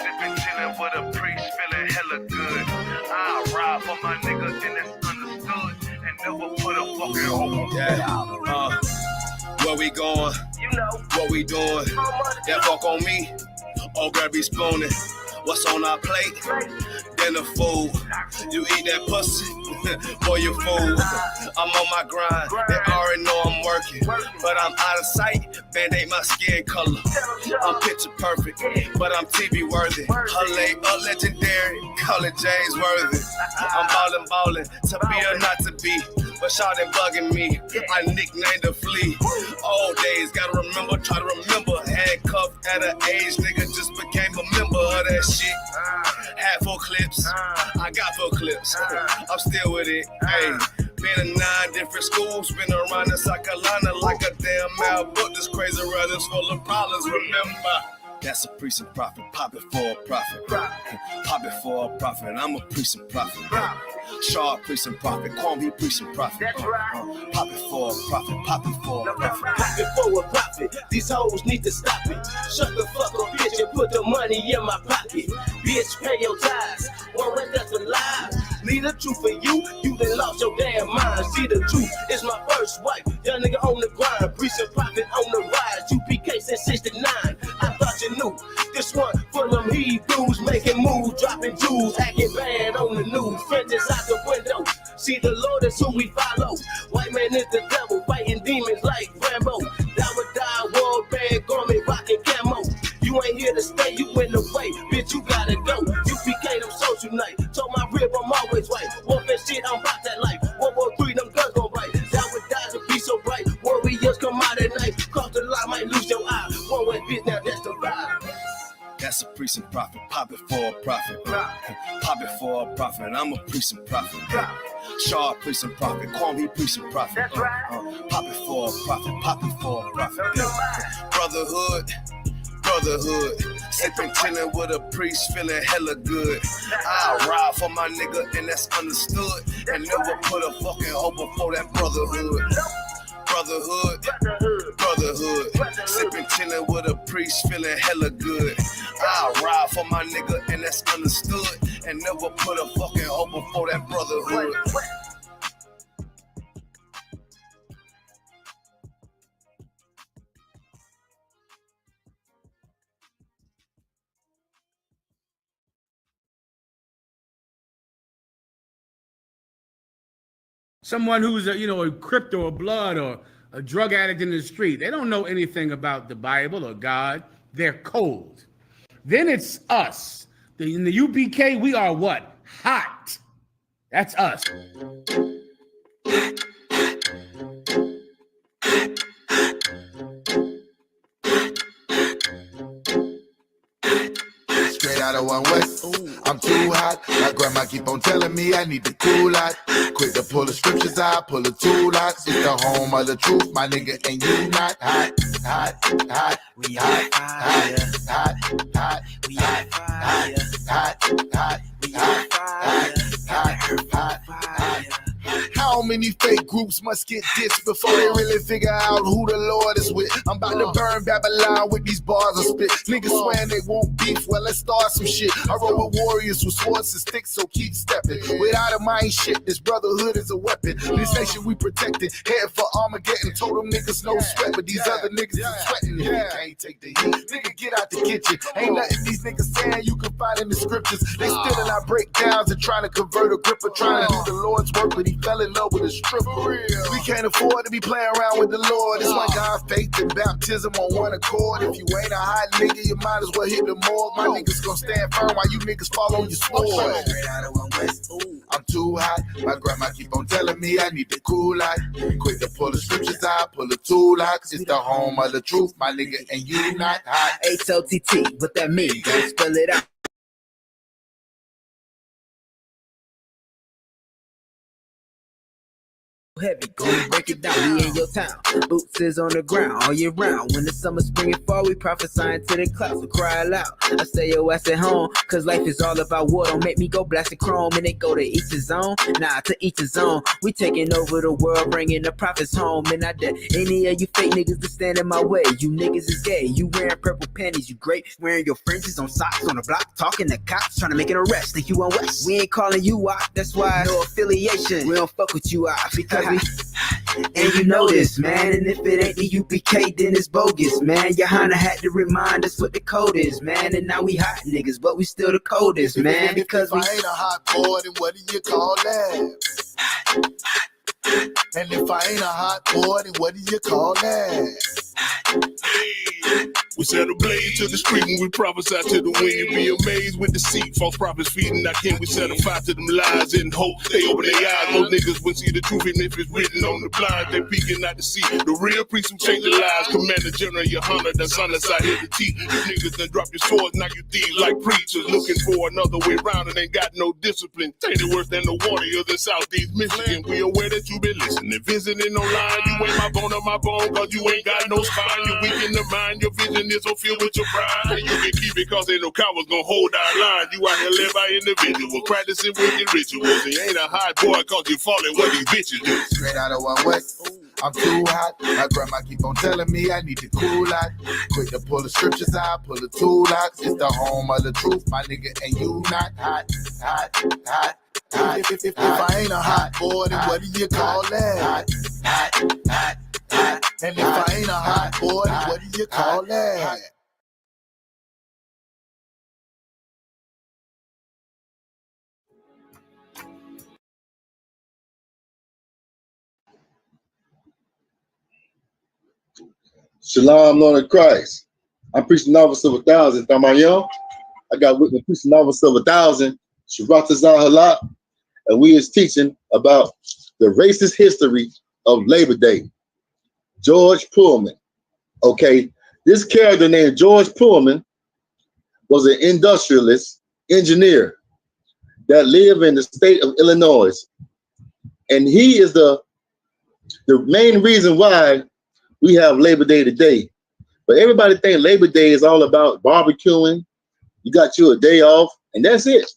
Sipping, chilling with a priest, feeling hella good. I ride for my nigga, and that's understood. And never put a fucking hole on. Where we going? You know what we doing? That fuck on me? Oh, grab me spooning. What's on our plate? Dinner food. You eat that pussy? Boy, you fool. I'm on my grind. They already know I'm working. But I'm out of sight. Band-aid my skin color. I'm picture perfect, but I'm TV worthy. A legendary. Call it James Worthy. I'm ballin', to be or not to be. But y'all done bugging me. I nicknamed the flea. Old days, gotta remember, try to remember. Handcuffed at an age, nigga just became a member of that shit. Had 4 clips, I got 4 clips. I'm still with it. Hey, been in 9 different schools, been around in South Carolina like a damn mouth. But this crazy run is full of problems. Remember, that's a priest and prophet. Pop it for a prophet. Pop it for a prophet. I'm a priest and prophet. Shaw, priest and prophet. Kwame, priest and prophet. That's right. Pop it for a prophet. Pop it for a prophet. Pop it for a profit. These hoes need to stop it. Shut the fuck up, bitch, and put the money in my pocket. Bitch, pay your tithes. One way that's a lie. Leave the truth for you. You done lost your damn mind. See, the truth is my first wife. Young nigga on the grind. Priest and prophet on the rise. UPK since 69. I thought you knew. This one for them Hebrews making moves, dropping jewels, acting bad on the news. Fences out the window. See, the Lord is who we follow. White man is the devil, fighting demons like Rambo. Die, war band, garment, rocking camo. You ain't here to stay, you in the way, bitch, you gotta go. You became them social night. Told my rib I'm always right. Wolf that shit, I'm about that life. World War III, them guns gon' bite. Down with die to be so bright. Warriors come out at night. Cross the line, might lose your eye. One way, bitch, now that's the vibe. That's a priest and prophet. Pop it for a prophet. Pop it for a prophet. I'm a priest and prophet. Shaw, priest and prophet. Kwame, priest and prophet. That's right. Pop it for a prophet. Pop it for a prophet. Brotherhood. Sipping, chilling with a priest, feeling hella good. I ride for my nigga, and that's understood. And never put a fucking hoe before that brotherhood. Brotherhood. Sipping, chilling with a priest, feeling hella good. I ride for my nigga, and that's understood. And never put a fucking hoe before that brotherhood. Someone who's a crypto or blood or a drug addict in the street, they don't know anything about the Bible or God. They're cold. Then it's us. In the UPK, we are what? Hot. That's us. Straight out of 1 West, I'm too hot. My grandma keep on telling me I need to cool out. Quick to pull the scriptures out, pull the tool out. It's the home of the truth, my nigga, and you not hot. We hot, we hot. How many fake groups must get dissed before they really figure out who the Lord is with? I'm about to burn Babylon with these bars of spit. Niggas swearing they won't beef, well let's start some shit. I roll with warriors with swords and sticks, so keep stepping. Without a mind shit, this brotherhood is a weapon. This nation we protected, head for Armageddon. Told them niggas no sweat, but these other niggas is sweating. If you can't take the heat, nigga get out the kitchen. Ain't nothing these niggas saying you can find in the scriptures. They stealing our breakdowns and trying to convert a gripper, trying to do the Lord's work, but he fell in love with a stripper. We can't afford to be playing around with the Lord. It's why God faith and baptism on one accord. If you ain't a hot nigga, you might as well hit the morgue. My niggas gonna stand firm while you niggas fall on your sword. Straight out of 1 West, I'm too hot. My grandma keep on telling me I need to cool out. Quick to pull the scriptures out, pull the tool out. It's the home of the truth, my nigga, and you not hot. H-O-T-T, what that mean? Don't spell it out. heavy, gonna break it down. We in your town, boots is on the ground all year round. When the summer, spring, and fall, we prophesying to the clouds. We cry loud. I stay your ass at home, cause life is all about war. Don't make me go blasting chrome and they go to each his own. Nah, to each his own. We taking over the world, bringing the prophets home. And I dare any of you fake niggas to stand in my way. You niggas is gay. You wearing purple panties. You great wearing your fringes on socks on the block, talking to cops, trying to make an arrest. Think you on West? We ain't calling you out. That's why no affiliation. We don't fuck with you out because we. And you know this, man. And if it ain't the UPK, then it's bogus, man. Your Honda had to remind us what the code is, man. And now we hot niggas, but we still the coldest, man. Because if I ain't a hot boy, then what do you call that? And if I ain't a hot boy, then what do you call that? We set a blaze to the street when we prophesy to the wind. You be amazed with deceit, false prophets feeding. Our king, we set a fire to them lies and hope they open their eyes. Most niggas wouldn't see the truth, even if it's written on the blind. They peeking out to see the real priests who change the lives. Commander General, your hunter, the son that's out here to teach. You niggas done drop your swords, now you thieves like preachers. Looking for another way round and ain't got no discipline. Tainted worse than the warriors in Southeast Michigan. We aware that you been listening, visiting online. You ain't my bone on my bone, cause you ain't got no spine. You weak in the mind, your vision is so filled with your pride. You can keep it cause ain't no cowards gonna hold our line. You out here live by individuals, practicing wicked rituals. You ain't a hot boy cause you falling what these bitches do. Straight out of one West, I'm too hot. My grandma keep on telling me I need to cool out. Quick to pull the scriptures out, pull the tool out. It's the home of the truth, my nigga, and you not hot, hot, hot. If I ain't a hot boy, then what do you call that? Hot, hot, hot, hot. And if I ain't a hot boy, then what do you call that? Shalom, Lord of Christ. I'm preaching novice of 1,000. Tamayo. I got with me preaching novice of 1,000. Sharatazah Halak. And we is teaching about the racist history of Labor Day. George Pullman. Okay, this character named George Pullman was an industrialist engineer that lived in the state of Illinois. And he is the main reason why we have Labor Day today. But everybody think Labor Day is all about barbecuing. You got you a day off, and that's it.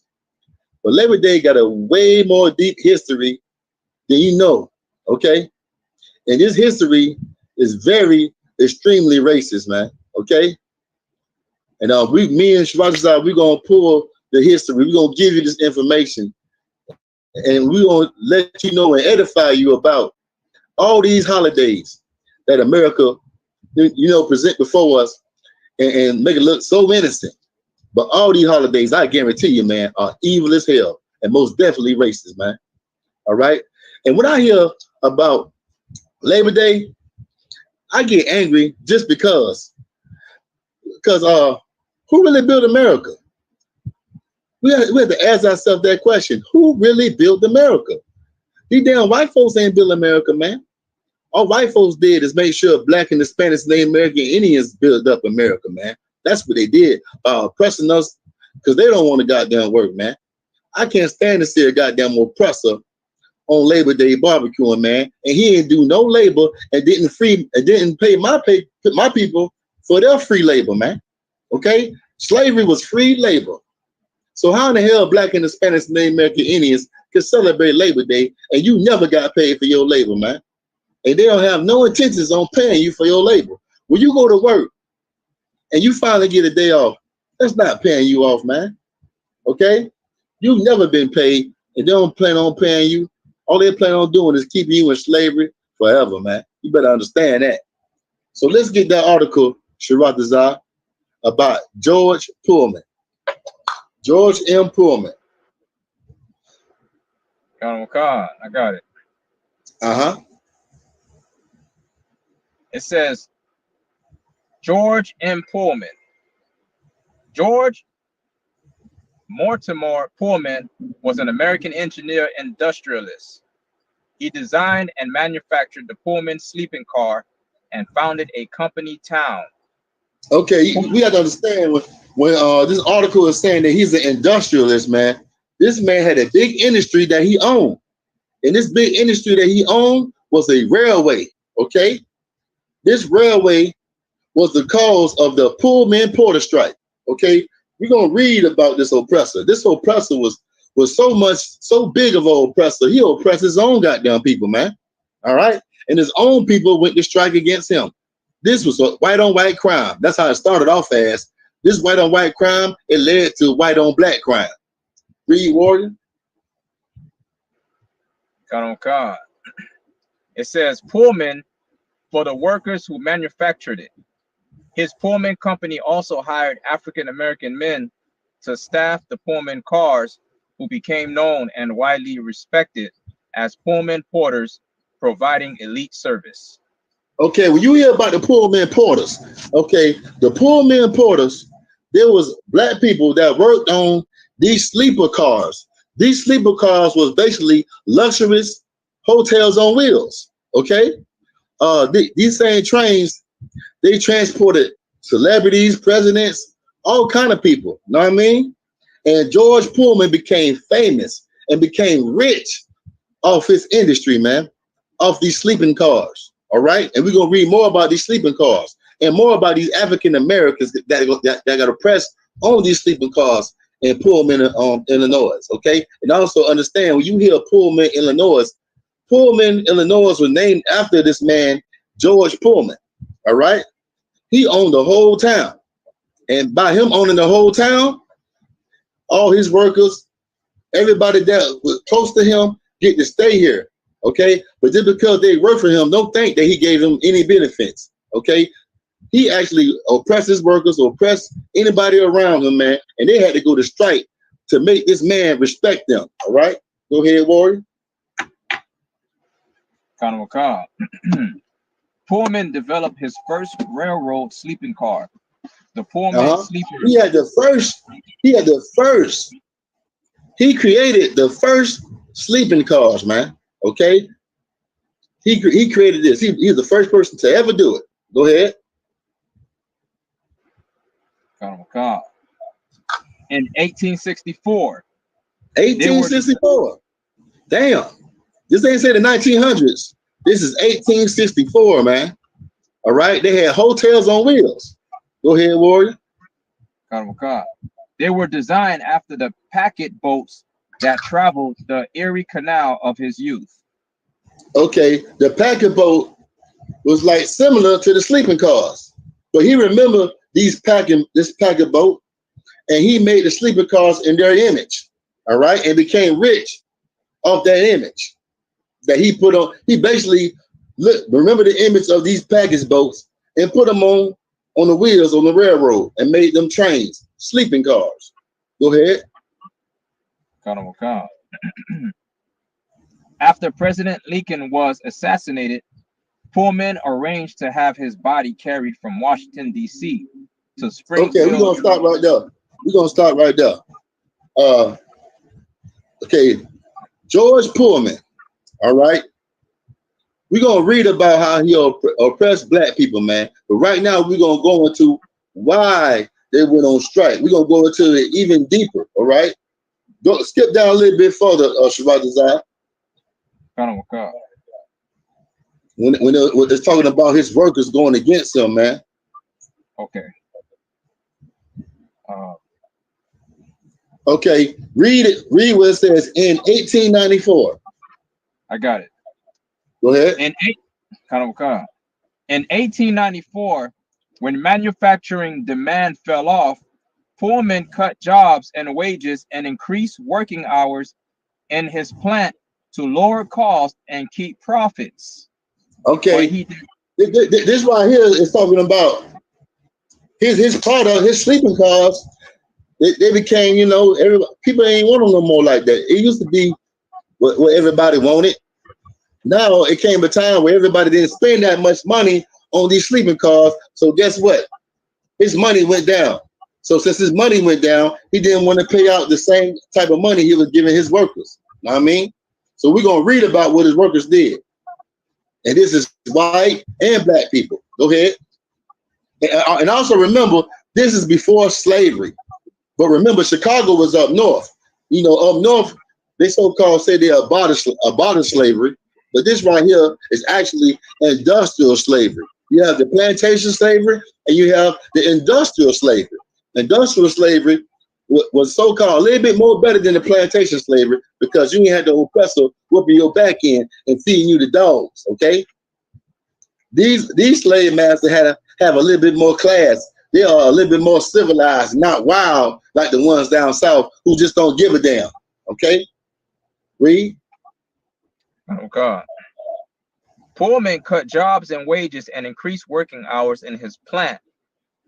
But Labor Day got a way more deep history than you know, okay? And this history is very, extremely racist, man, okay? And me and Shabbat, we're going to pull the history. We're going to give you this information. And we're going to let you know and edify you about all these holidays that America, present before us and make it look so innocent. But all these holidays, I guarantee you, man, are evil as hell and most definitely racist, man. All right? And when I hear about Labor Day, I get angry just because who really built America? We have to ask ourselves that question. Who really built America? These damn white folks ain't built America, man. All white folks did is make sure Black and Hispanics and Native American Indians built up America, man. That's what they did, oppressing us because they don't want to goddamn work, man. I can't stand to see a goddamn oppressor on Labor Day barbecuing, man, and he didn't do no labor and didn't pay my people for their free labor, man. Okay, slavery was free labor. So how in the hell Black and Hispanics and Native American Indians can celebrate Labor Day and you never got paid for your labor, man? And they don't have no intentions on paying you for your labor. When you go to work and you finally get a day off, that's not paying you off, man. Okay, you've never been paid, and they don't plan on paying you. All they plan on doing is keeping you in slavery forever, man. You better understand that. So let's get that article, Sharatazah, about George Pullman. George M. Pullman. Got on card. I got it. Uh-huh. It says George M. Pullman. George Mortimer Pullman was an American engineer industrialist. He designed and manufactured the Pullman sleeping car and founded a company town. Okay, we have to understand when this article is saying that he's an industrialist, man. This man had a big industry that he owned. And this big industry that he owned was a railway. Okay, this railway was the cause of the Pullman porter strike. Okay, we're gonna read about this oppressor. This oppressor was so big of an oppressor. He oppressed his own goddamn people, man. All right, and his own people went to strike against him. This was a white on white crime. That's how it started off as. This white on white crime, it led to white on black crime. Read, Warrior. God on God. It says Pullman for the workers who manufactured it. His Pullman company also hired African American men to staff the Pullman cars, who became known and widely respected as Pullman porters, providing elite service. Okay, when you hear about the Pullman porters, okay, the Pullman porters, there was black people that worked on these sleeper cars. These sleeper cars was basically luxurious hotels on wheels. Okay, these same trains, they transported celebrities, presidents, all kind of people. Know what I mean? And George Pullman became famous and became rich off his industry, man, off these sleeping cars. All right, and we're gonna read more about these sleeping cars and more about these African Americans that got oppressed on these sleeping cars in Pullman, Illinois. Okay, and also understand when you hear Pullman, Illinois was named after this man, George Pullman. All right, he owned the whole town, and by him owning the whole town, all his workers, everybody that was close to him, get to stay here. Okay, but just because they work for him, don't think that he gave them any benefits. Okay, he actually oppressed his workers, oppressed anybody around him, man, and they had to go to strike to make this man respect them. All right, go ahead, Warrior. Pullman developed his first railroad sleeping car, the Pullman sleeper. He created the first sleeping cars, man. Okay, he created this. He's the first person to ever do it. Go ahead. In 1864. 1864. Damn. This ain't say the 1900s. This is 1864, man. All right. They had hotels on wheels. Go ahead, Warrior. They were designed after the packet boats that traveled the Erie Canal of his youth. Okay, the packet boat was like similar to the sleeping cars, but he remembered this packet boat, and he made the sleeping cars in their image. All right, and became rich off that image that he put on. He basically remember the image of these package boats and put them on the wheels on the railroad and made them trains, sleeping cars. Go ahead. After President Lincoln was assassinated, Pullman arranged to have his body carried from Washington, D.C. to Springfield. Okay, we're gonna start right there. Okay, George Pullman. All right. We're gonna read about how he oppressed black people, man. But right now we're gonna go into why they went on strike. We're gonna go into it even deeper. All right. Go skip down a little bit further, Shabbat. When it's talking about his workers going against him, man. Okay. Okay, read it. Read what it says in 1894. I got it. Go ahead. In 1894, when manufacturing demand fell off, Pullman cut jobs and wages and increased working hours in his plant to lower costs and keep profits. Okay, this right here is talking about his product, his sleeping cars. They became, people ain't want them no more like that. It used to be what everybody wanted. Now it came a time where everybody didn't spend that much money on these sleeping cars. So guess what? His money went down. So since his money went down, he didn't want to pay out the same type of money he was giving his workers. Know what I mean? So we're going to read about what his workers did. And this is white and black people. Go ahead. And also remember, this is before slavery. But remember, Chicago was up north. Up north, they so-called say they abolished slavery. But this right here is actually industrial slavery. You have the plantation slavery and you have the industrial slavery. Industrial slavery was so-called a little bit more better than the plantation slavery because you ain't had the oppressor whooping your back end and feeding you the dogs, okay? These slave masters have a little bit more class. They are a little bit more civilized, not wild like the ones down south who just don't give a damn, okay? Read. Oh, God. Pullman cut jobs and wages and increased working hours in his plant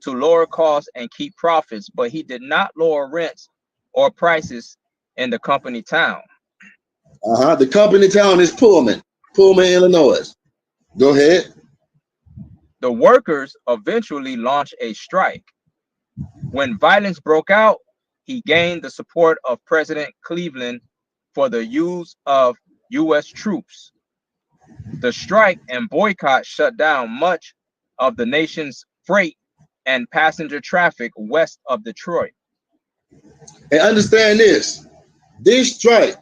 to lower costs and keep profits, but he did not lower rents or prices in the company town. The company town is Pullman, Illinois. Go ahead. The workers eventually launched a strike. When violence broke out, he gained the support of President Cleveland for the use of U.S. troops. The strike and boycott shut down much of the nation's freight and passenger traffic west of Detroit. And understand this strike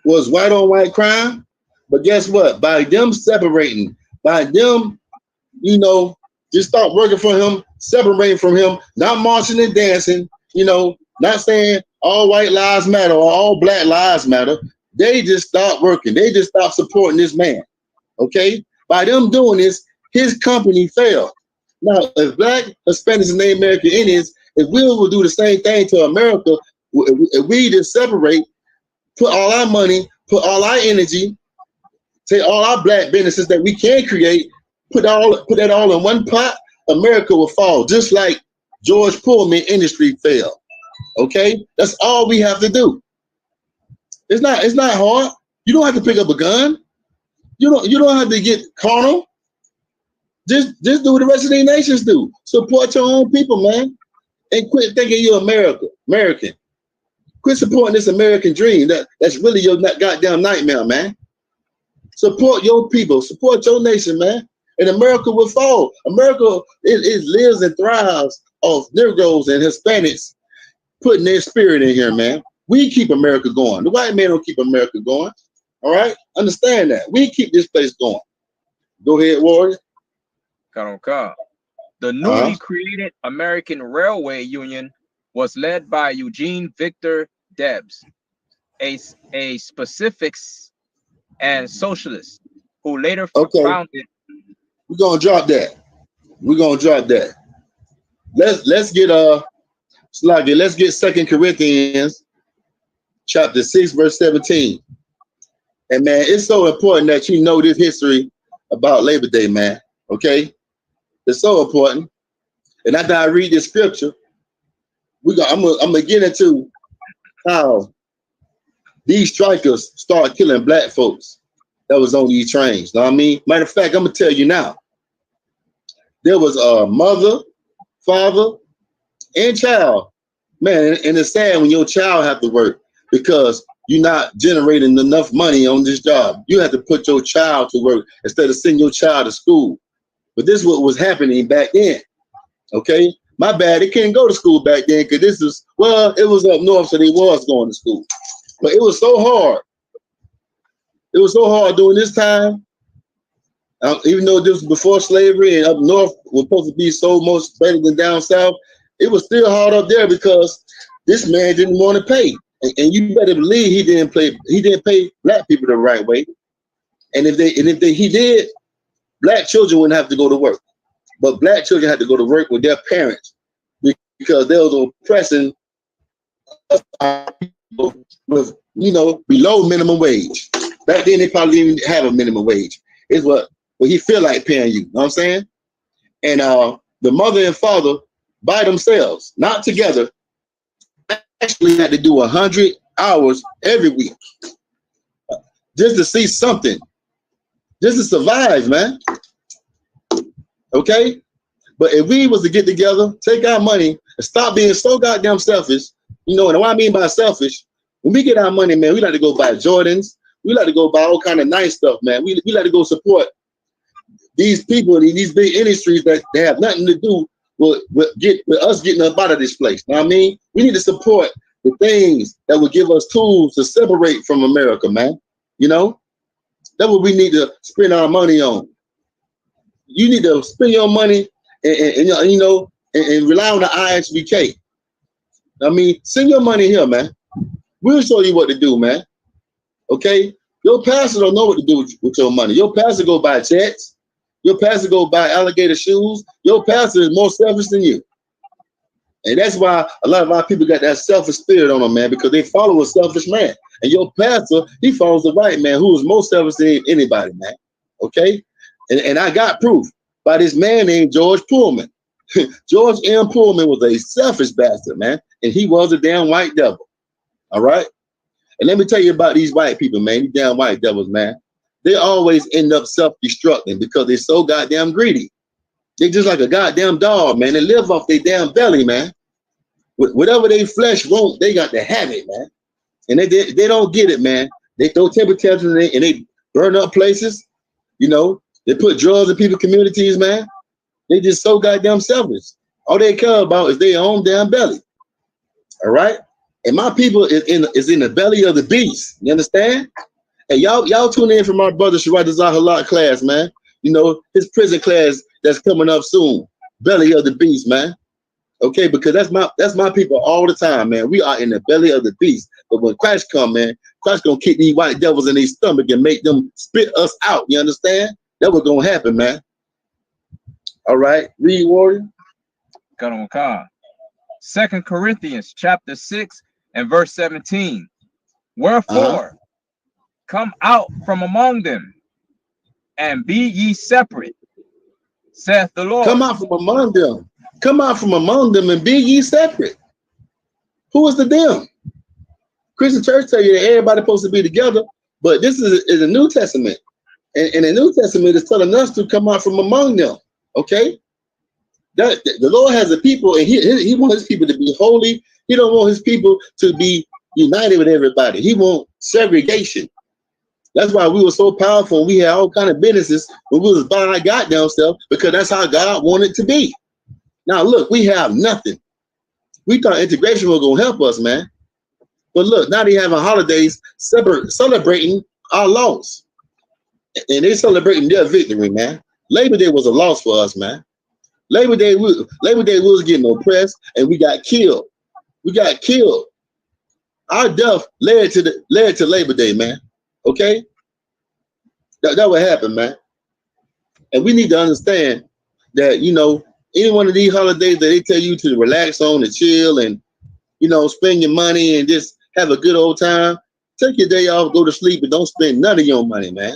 was white on white crime, but guess what? By them separating, by them, just start working for him, separating from him, not marching and dancing, not saying all white lives matter or all black lives matter. They just stopped working. They just stopped supporting this man. Okay? By them doing this, his company failed. Now, if black, Hispanics, and Native American Indians, if we will do the same thing to America, if we just separate, put all our money, put all our energy, take all our black businesses that we can create, put that all in one pot, America will fall, just like George Pullman Industry failed. Okay? That's all we have to do. It's not hard. You don't have to pick up a gun. You don't have to get carnal. Just do what the rest of the nations do. Support your own people, man. And quit thinking you're American. Quit supporting this American dream. That's really your goddamn nightmare, man. Support your people. Support your nation, man. And America will fall. America, it lives and thrives off Negroes and Hispanics putting their spirit in here, man. We keep America going. The white man don't keep America going. All right? Understand that. We keep this place going. Go ahead, Warrior. The newly created American Railway Union was led by Eugene Victor Debs, a specifics and socialist who later founded. We're gonna drop that. Let's get let's get 2 Corinthians chapter 6, verse 17. And man, it's so important that you know this history about Labor Day, man. Okay? It's so important. And after I read this scripture, I'm gonna get into how these strikers started killing black folks that was on these trains. Know what I mean? Matter of fact, I'm gonna tell you now. There was a mother, father, and child. Man, and it's sad when your child have to work because you're not generating enough money on this job. You have to put your child to work instead of sending your child to school. But this is what was happening back then. Okay? My bad, they couldn't go to school back then because it was up north, so they was going to school. But it was so hard. It was so hard during this time. Even though this was before slavery and up north was supposed to be so much better than down south, it was still hard up there because this man didn't want to pay. And you better believe he didn't pay black people the right way. And if he did, black children wouldn't have to go to work. But black children had to go to work with their parents because they was oppressing people with, below minimum wage. Back then they probably didn't even have a minimum wage. It's what he feel like paying you. You know what I'm saying? And the mother and father by themselves, not together, actually had to do 100 hours every week just to see something, just to survive, man. Okay? But if we was to get together, take our money, and stop being so goddamn selfish, and what I mean by selfish, when we get our money, man, we like to go buy Jordans, we like to go buy all kind of nice stuff, man. We like to go support these people in these big industries that they have nothing to do with us getting up out of this place. Know what I mean? We need to support the things that will give us tools to separate from America, man. That's what we need to spend our money on. You need to spend your money and rely on the ISBK. I mean, send your money here, man. We'll show you what to do, man. Okay? Your pastor don't know what to do with your money. Your pastor go buy jets. Your pastor go buy alligator shoes. Your pastor is more selfish than you. And that's why a lot of our people got that selfish spirit on them, man, because they follow a selfish man. And your pastor, he follows the right man who is more selfish than anybody, man. Okay? And I got proof by this man named George Pullman. George M. Pullman was a selfish bastard, man. And he was a damn white devil. All right? And let me tell you about these white people, man. These damn white devils, man. They always end up self-destructing because they're so goddamn greedy. They're just like a goddamn dog, man. They live off their damn belly, man. Whatever they flesh won't, they got to have it, man. And they don't get it, man. They throw temper tantrums and they burn up places. You know, they put drugs in people's communities, man. They just so goddamn selfish. All they care about is their own damn belly. All right? And my people is in the belly of the beast. You understand? Hey, y'all tune in for my brother Shabbat Zahalat class, man. You know, his prison class that's coming up soon. Belly of the beast, man. Okay, because that's my people all the time, man. We are in the belly of the beast. But when Christ come, man, Christ gonna kick these white devils in their stomach and make them spit us out. You understand? That's what's gonna happen, man. All right, read, warrior. Got on Khan. 2 Corinthians chapter 6 and verse 17. Wherefore, come out from among them, and be ye separate, saith the Lord. Come out from among them. Come out from among them and be ye separate. Who is the them? Christian church tell you that everybody's supposed to be together, but this is a New Testament. And the New Testament is telling us to come out from among them. Okay? The Lord has a people, and he wants his people to be holy. He don't want his people to be united with everybody. He wants segregation. That's why we were so powerful. We had all kind of businesses when we was by our goddamn self, because that's how God wanted it to be. Now look, we have nothing. We thought integration was gonna help us, man. But look, now they having holidays celebrating our loss. And they celebrating their victory, man. Labor Day was a loss for us, man. Labor Day we was getting oppressed and we got killed. We got killed. Our death led to Labor Day, man. Okay? That what happened, man. And we need to understand that, you know, any one of these holidays that they tell you to relax on and chill and, you know, spend your money and just have a good old time, take your day off, go to sleep, and don't spend none of your money, man.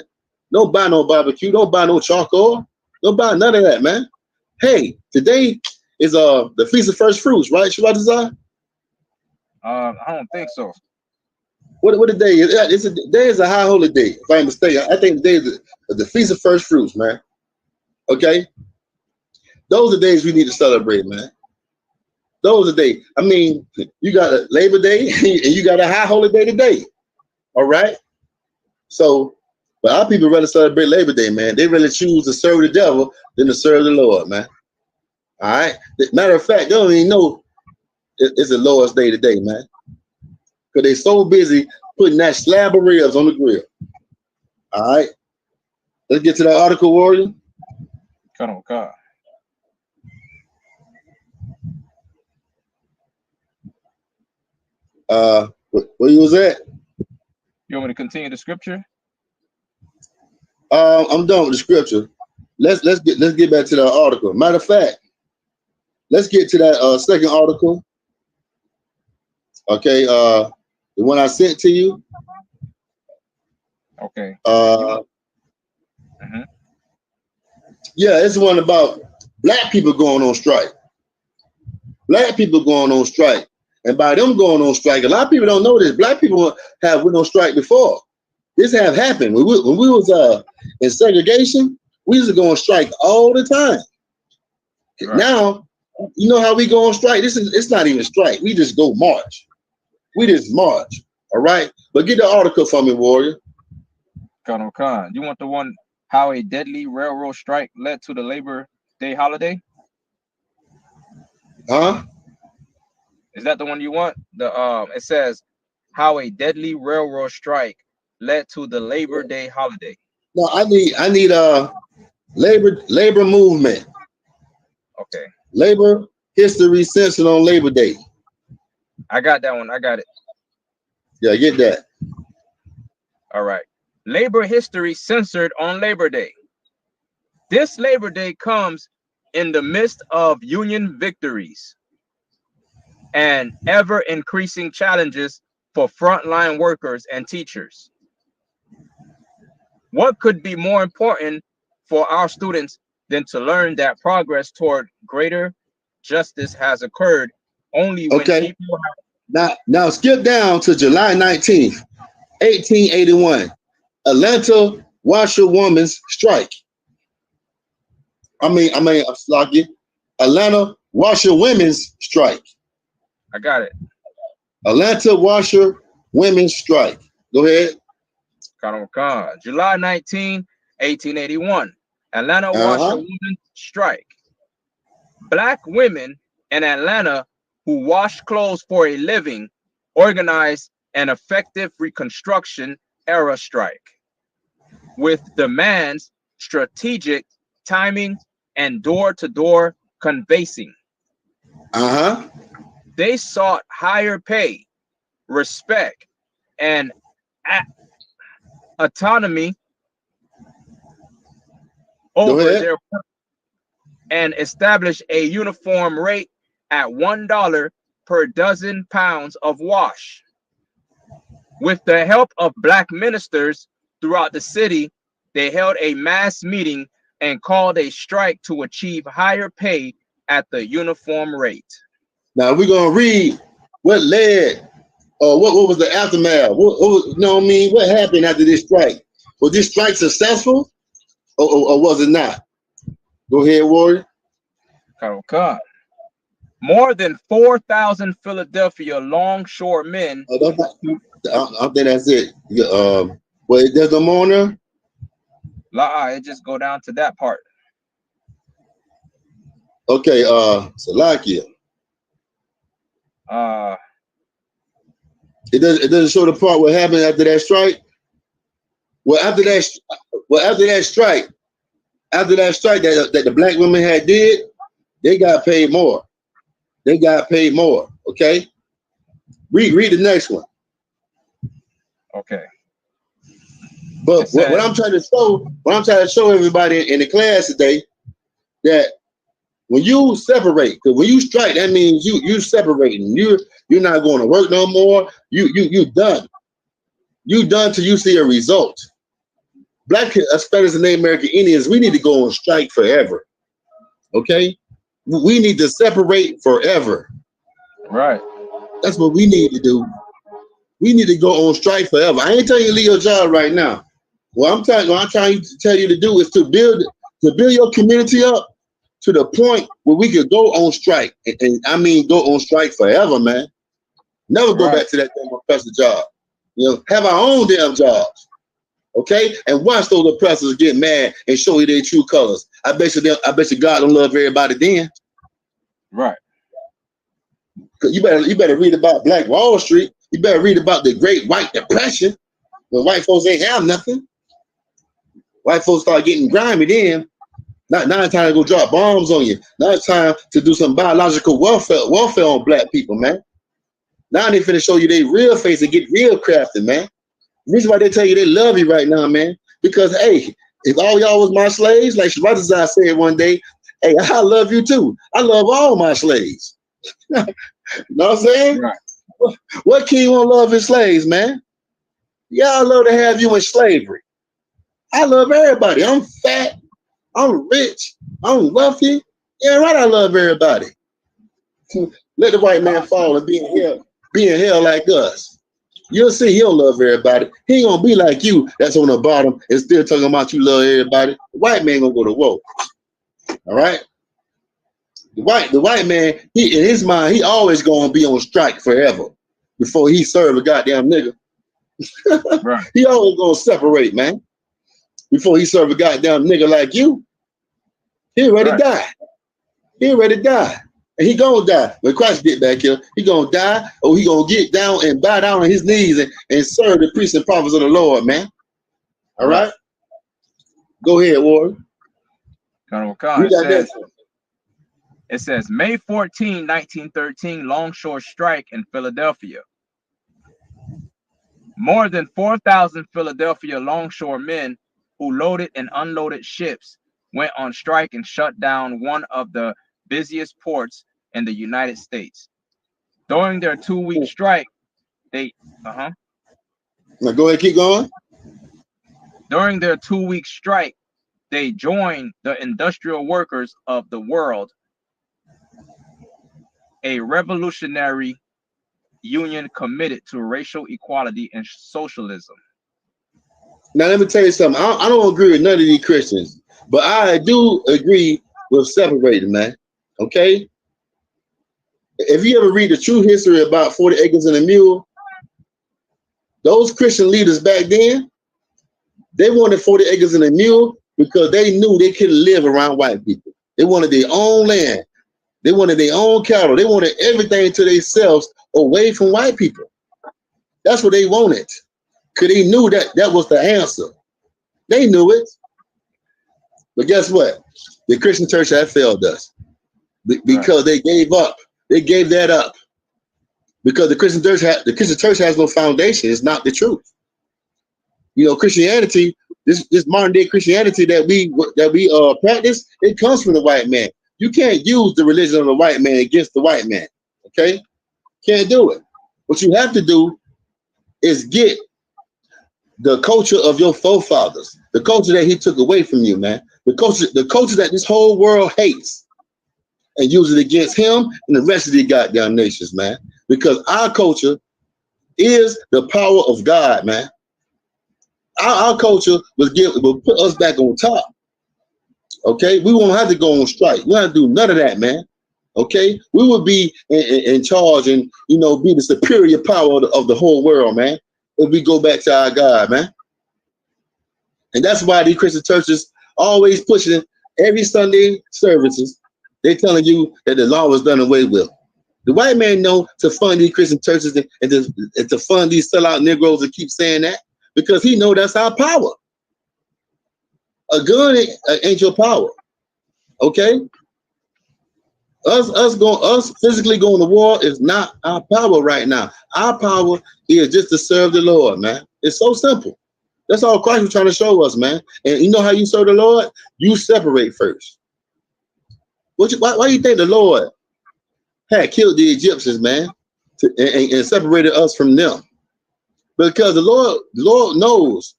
Don't buy no barbecue. Don't buy no charcoal. Don't buy none of that, man. Hey, today is the Feast of First Fruits, right, Shabbat? I don't think so. What the day is? Today is a high holy day, if I'm mistaken. I think today is the Feast of First Fruits, man. Okay? Those are days we need to celebrate, man. Those are days. I mean, you got a Labor Day and you got a high holy day today. All right? So, but our people rather celebrate Labor Day, man. They really choose to serve the devil than to serve the Lord, man. All right? Matter of fact, they don't even know it's the Lord's day today, man. Because they're so busy putting that slab of ribs on the grill. All right? Let's get to that article, warrior. Cut on God. Where you was at? You want me to continue the scripture? I'm done with the scripture. Let's get back to that article. Matter of fact, let's get to that second article. Okay, the one I sent to you. Okay. Yeah, it's one about black people going on strike. Black people going on strike. And by them going on strike, a lot of people don't know this. Black people have went on strike before. This have happened. When we was in segregation, we used to go on strike all the time. Right. Now, you know how we go on strike? It's not even strike. We just go march. We just march. All right? But get the article from me, warrior. Colonel Khan, you want the one how a deadly railroad strike led to the Labor Day holiday? Huh? Is that the one you want? It says how a deadly railroad strike led to the Labor Day holiday. No, I need labor movement. Okay, Labor history censored on Labor Day. I got that one. I got it. Yeah, get that. All right. Labor history censored on Labor Day. This Labor Day comes in the midst of union victories and ever increasing challenges for frontline workers and teachers. What could be more important for our students than to learn that progress toward greater justice has occurred only when Okay. people Now skip down to July 19th, 1881. Atlanta washerwomen's strike. Atlanta washerwomen's strike. I got it. Atlanta washerwomen's strike. Go ahead. July 19, 1881. Atlanta washerwomen's strike. Black women in Atlanta who wash clothes for a living organized an effective Reconstruction era strike with demands, strategic timing, and door-to-door canvassing. They sought higher pay, respect, and autonomy over their work and establish a uniform rate at $1 per dozen pounds of wash. With the help of black ministers throughout the city, they held a mass meeting and called a strike to achieve higher pay at the uniform rate. Now we're gonna read what led, or what was the aftermath. What happened after this strike? Was this strike successful, or was it not? Go ahead, Warrior. More than 4,000 Philadelphia longshoremen. I think that's it. Well, there's no more there? It just go down to that part. Okay, Salakia. It doesn't show the part what happened after that strike. After that strike that the black women had did, they got paid more. Okay. Read the next one. Okay. But what I'm trying to show everybody in the class today, that when you separate, because when you strike, that means you separating. You're not going to work no more. You done. You done till you see a result. Black Hispanics and Native American Indians, we need to go on strike forever. Okay? We need to separate forever. Right. That's what we need to do. We need to go on strike forever. I ain't telling you to leave your job right now. What I'm trying to tell you to do is to build your community up to the point where we could go on strike. And I mean go on strike forever, man. Never go back to that damn oppressor job. Have our own damn jobs. Okay? And watch those oppressors get mad and show you their true colors. I bet you God don't love everybody then. Right. Cause you better read about Black Wall Street. You better read about the Great White Depression, when white folks ain't have nothing. White folks start getting grimy then. Now it's time to go drop bombs on you. Now it's time to do some biological welfare on black people, man. Now they finna show you their real face and get real crafty, man. The reason why they tell you they love you right now, man, because hey, if all y'all was my slaves, like Sharatazar said one day, hey, I love you too. I love all my slaves. You know what I'm saying? Right. What king won't love his slaves, man? Y'all love to have you in slavery. I love everybody. I'm fat. I'm rich. I'm wealthy. Yeah, right. I love everybody. Let the white man fall and be in hell like us. You'll see he don't love everybody. He ain't gonna be like you that's on the bottom and still talking about you love everybody. The white man gonna go to war. All right? The white man, in his mind, he always gonna be on strike forever before he serve a goddamn nigga. Right. He always gonna separate, man. Before he serve a goddamn nigga like you. He ready to die. He ready to die. And he gonna die. When Christ get back here, he gonna die, or he gonna get down and bow down on his knees and serve the priests and prophets of the Lord, man. All right? Go ahead, Warren. Colonel Khan, it says May 14, 1913, longshore strike in Philadelphia. More than 4,000 Philadelphia longshore men who loaded and unloaded ships went on strike and shut down one of the busiest ports in the United States. During their 2-week strike, they Now go ahead, keep going. During their 2-week strike, they joined the Industrial Workers of the World, a revolutionary union committed to racial equality and socialism. Now let me tell you something. I don't agree with none of these Christians, but I do agree with separating, man. Okay? If you ever read the true history about 40 Acres and a Mule, those Christian leaders back then, they wanted 40 acres and a mule because they knew they couldn't live around white people. They wanted their own land. They wanted their own cattle. They wanted everything to themselves away from white people. That's what they wanted. Because they knew that that was the answer. They knew it. But guess what? The Christian church had failed us because they gave up. They gave that up. Because the Christian church has no foundation. It's not the truth. You know, Christianity, this modern day Christianity that we practice, it comes from the white man. You can't use the religion of the white man against the white man. Okay? Can't do it. What you have to do is get the culture of your forefathers, the culture that he took away from you, man. The culture that this whole world hates, and use it against him and the rest of the goddamn nations, man. Because our culture is the power of God, man. Our culture will put us back on top. Okay, we won't have to go on strike. We don't have to do none of that, man. Okay, we will be in charge and be the superior power of the whole world, man. If we go back to our God, man. And that's why these Christian churches always pushing every Sunday services. They're telling you that the law was done away with. The white man know to fund these Christian churches and to fund these sellout Negroes and keep saying that because he know that's our power. A gun ain't your power, okay? Us physically going to war is not our power right now. Our power is just to serve the Lord, man. It's so simple. That's all Christ was trying to show us, man. And you know how you serve the Lord? You separate first. Why do you think the Lord had killed the Egyptians, man, and separated us from them? Because the Lord knows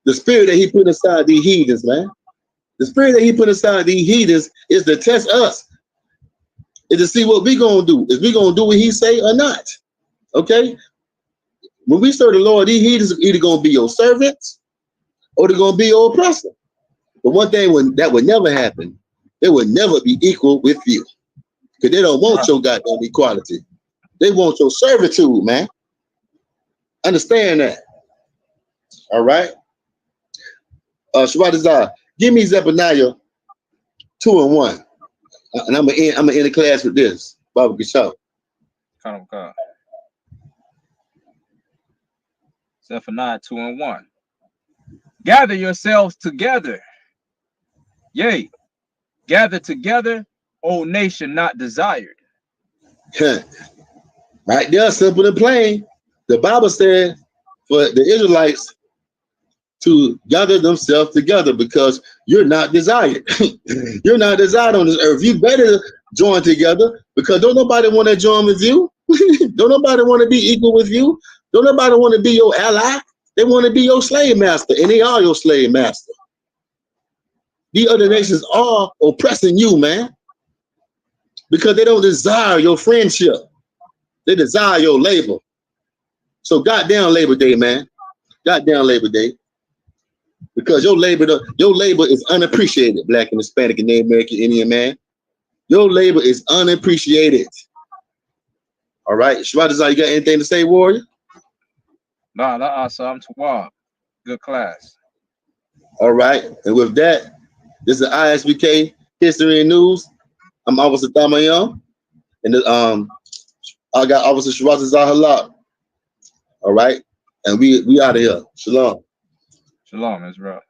the spirit that he put inside these heathens, man. The spirit that he put inside these heathens is to test us, is to see what we gonna do. Is we gonna do what he say or not? Okay. When we serve the Lord, these heathens are either gonna be your servants or they're gonna be your oppressor. But one thing that would never happen, they would never be equal with you. Because they don't want your goddamn equality. They want your servitude, man. Understand that. All right. Shwadazar, give me Zephaniah 2:1. And I'm gonna end the class with this. Baba Gashau. Zephaniah 2:1. Gather yourselves together. Yea, gather together, O nation not desired. Right there, simple and plain. The Bible said for the Israelites to gather themselves together because you're not desired. You're not desired on this earth. You better join together because don't nobody want to join with you. Don't nobody want to be equal with you. Don't nobody want to be your ally. They want to be your slave master, and they are your slave master. These other nations are oppressing you, man, because they don't desire your friendship. They desire your labor. So goddamn Labor Day, man. Goddamn Labor Day. Because your labor is unappreciated, Black and Hispanic and Native American Indian, man. Your labor is unappreciated. All right. Shwadazar, you got anything to say, Warrior? Nah, so I'm Tawab. Good class. All right. And with that, this is ISBK History and News. I'm Officer Thamayam. And I got Officer Shwadazar Halak. All right. And we out of here. Shalom. Shalom, Israel.